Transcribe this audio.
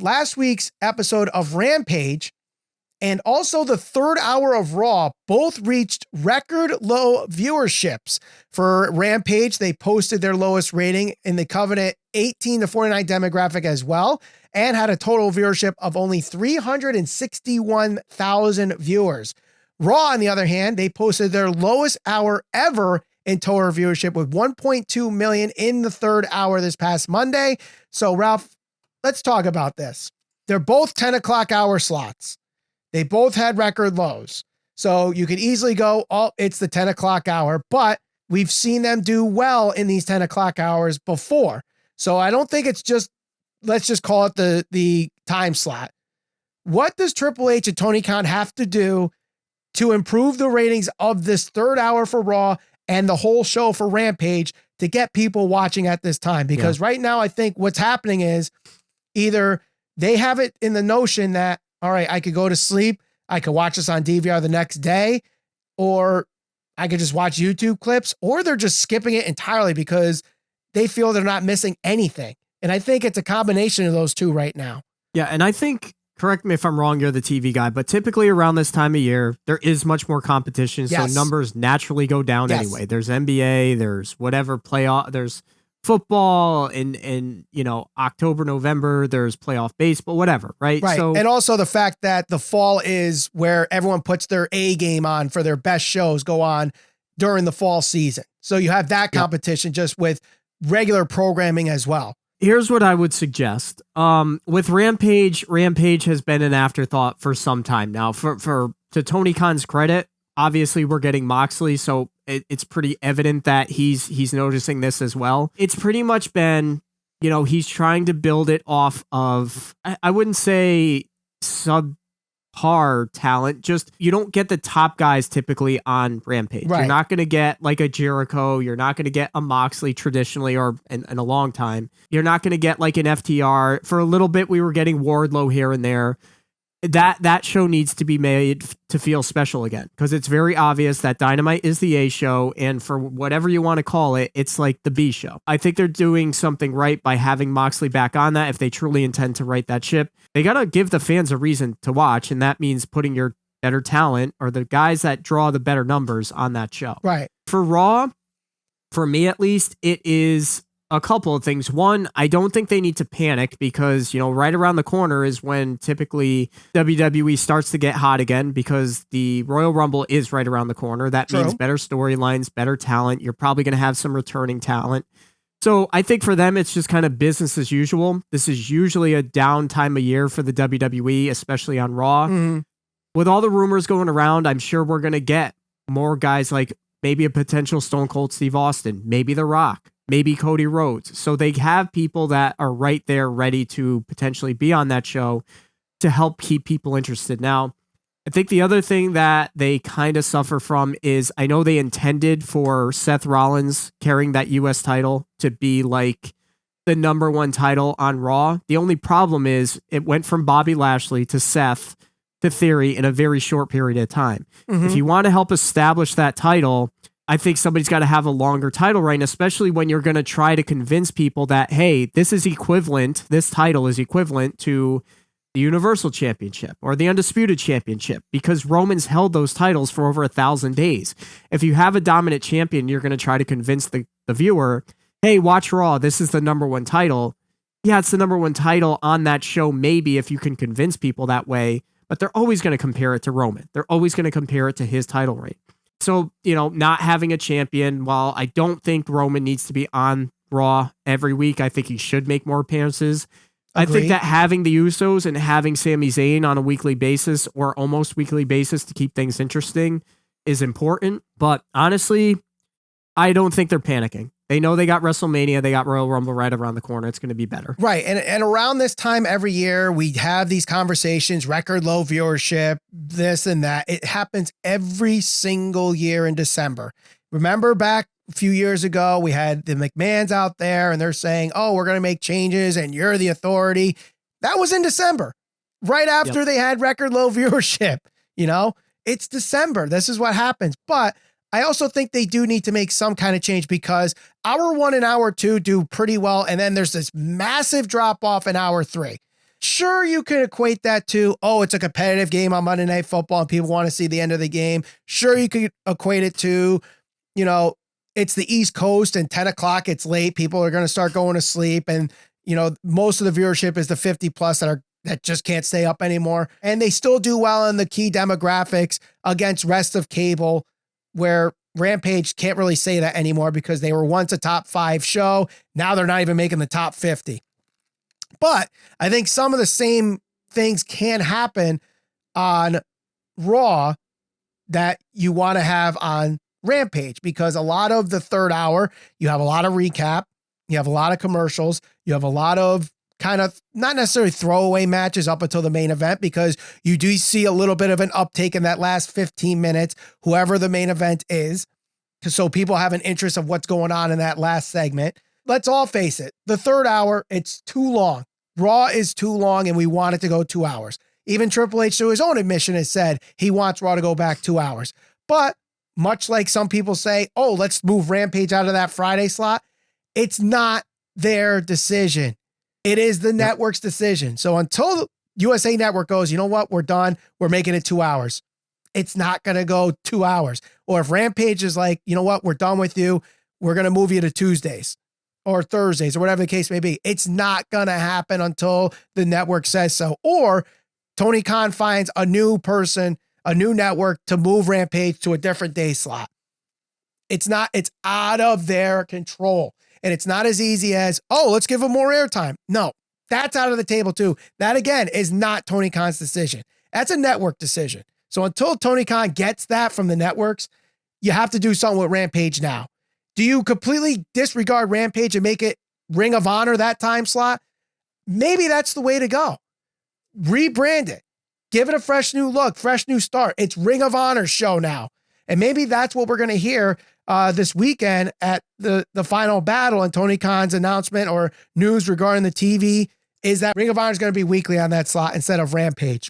last week's episode of Rampage and also the third hour of Raw both reached record low viewerships. For Rampage, they posted their lowest rating in the Covenant 18 to 49 demographic as well, and had a total viewership of only 361,000 viewers. Raw, on the other hand, they posted their lowest hour ever in total viewership with 1.2 million in the third hour this past Monday. So, Ralph, let's talk about this. They're both 10 o'clock hour slots. They both had record lows. So you could easily go, oh, it's the 10 o'clock hour, but we've seen them do well in these 10 o'clock hours before. So I don't think it's just, let's just call it the time slot. What does Triple H and Tony Khan have to do to improve the ratings of this third hour for Raw and the whole show for Rampage to get people watching at this time? Because right now, I think what's happening is either they have it in the notion that, all right, I could go to sleep, I could watch this on DVR the next day, or I could just watch YouTube clips, or they're just skipping it entirely because they feel they're not missing anything. And I think it's a combination of those two right now. Yeah, and I think, correct me if I'm wrong, you're the TV guy, but typically around this time of year, there is much more competition, so numbers naturally go down anyway. There's NBA, there's whatever playoff, there's football in October, November, there's playoff baseball, whatever, right? So, and also the fact that the fall is where everyone puts their A game on for their best shows go on during the fall season. So you have that competition just with regular programming as well. Here's what I would suggest. With Rampage has been an afterthought for some time now. To Tony Khan's credit, obviously we're getting Moxley, so it's pretty evident that he's noticing this as well. It's pretty much been, he's trying to build it off of, I wouldn't say subpar talent, just you don't get the top guys typically on Rampage. Right. You're not going to get like a Jericho. You're not going to get a Moxley traditionally or in a long time. You're not going to get like an FTR. For a little bit, we were getting Wardlow here and there. That show needs to be made to feel special again, because it's very obvious that Dynamite is the A show, and for whatever you want to call it, it's like the B show. I think they're doing something right by having Moxley back on that. If they truly intend to right that ship, they got to give the fans a reason to watch, and that means putting your better talent or the guys that draw the better numbers on that show. Right. For Raw, for me at least, it is a couple of things. One, I don't think they need to panic because, right around the corner is when typically WWE starts to get hot again, because the Royal Rumble is right around the corner. That means better storylines, better talent. You're probably going to have some returning talent. So I think for them, it's just kind of business as usual. This is usually a down time of year for the WWE, especially on Raw. Mm-hmm. With all the rumors going around, I'm sure we're going to get more guys like maybe a potential Stone Cold Steve Austin, maybe The Rock, maybe Cody Rhodes. So they have people that are right there ready to potentially be on that show to help keep people interested. Now, I think the other thing that they kind of suffer from is, I know they intended for Seth Rollins carrying that US title to be like the number one title on Raw. The only problem is it went from Bobby Lashley to Seth to Theory in a very short period of time. Mm-hmm. If you want to help establish that title, I think somebody's got to have a longer title reign, especially when you're going to try to convince people that, hey, this title is equivalent to the Universal Championship or the Undisputed Championship, because Roman's held those titles for over 1,000 days. If you have a dominant champion, you're going to try to convince the viewer, hey, watch Raw, this is the number one title. Yeah, it's the number one title on that show, maybe, if you can convince people that way, but they're always going to compare it to Roman. They're always going to compare it to his title reign. So, not having a champion, while I don't think Roman needs to be on Raw every week, I think he should make more appearances. Agreed. I think that having the Usos and having Sami Zayn on a weekly basis or almost weekly basis to keep things interesting is important. But honestly, I don't think they're panicking. They know they got WrestleMania, they got Royal Rumble right around the corner. It's going to be better. Right. And around this time every year, we have these conversations, record low viewership, this and that. It happens every single year in December. Remember back a few years ago, we had the McMahons out there and they're saying, oh, we're going to make changes and you're the authority. That was in December, right after they had record low viewership. It's December. This is what happens. But I also think they do need to make some kind of change, because hour 1 and hour 2 do pretty well. And then there's this massive drop off in hour 3. Sure, you could equate that to, oh, it's a competitive game on Monday Night Football and people want to see the end of the game. Sure, you could equate it to, you know, it's the East Coast and 10 o'clock, it's late. People are going to start going to sleep. And, you know, most of the viewership is the 50 plus that just can't stay up anymore. And they still do well in the key demographics against rest of cable, where Rampage can't really say that anymore because they were once a top 5 show. Now they're not even making the top 50. But I think some of the same things can happen on Raw that you want to have on Rampage, because a lot of the third hour, you have a lot of recap, you have a lot of commercials, you have a lot of kind of not necessarily throwaway matches up until the main event, because you do see a little bit of an uptake in that last 15 minutes, whoever the main event is. So people have an interest of what's going on in that last segment. Let's all face it. The third hour, it's too long. Raw is too long and we want it to go 2 hours. Even Triple H, through his own admission, has said he wants Raw to go back 2 hours. But much like some people say, oh, let's move Rampage out of that Friday slot, it's not their decision. It is the network's decision. So until USA Network goes, you know what, we're done, we're making it 2 hours, it's not going to go 2 hours. Or if Rampage is like, you know what, we're done with you, we're going to move you to Tuesdays or Thursdays or whatever the case may be, it's not going to happen until the network says so. Or Tony Khan finds a new person, a new network to move Rampage to a different day slot. It's out of their control. And it's not as easy as, oh, let's give them more airtime. No, that's out of the table too. That again is not Tony Khan's decision. That's a network decision. So until Tony Khan gets that from the networks, you have to do something with Rampage now. Do you completely disregard Rampage and make it Ring of Honor that time slot? Maybe that's the way to go. Rebrand it. Give it a fresh new look, fresh new start. It's Ring of Honor show now. And maybe that's what we're going to hear this weekend at the final battle, and Tony Khan's announcement or news regarding the TV is that Ring of Honor is going to be weekly on that slot instead of Rampage.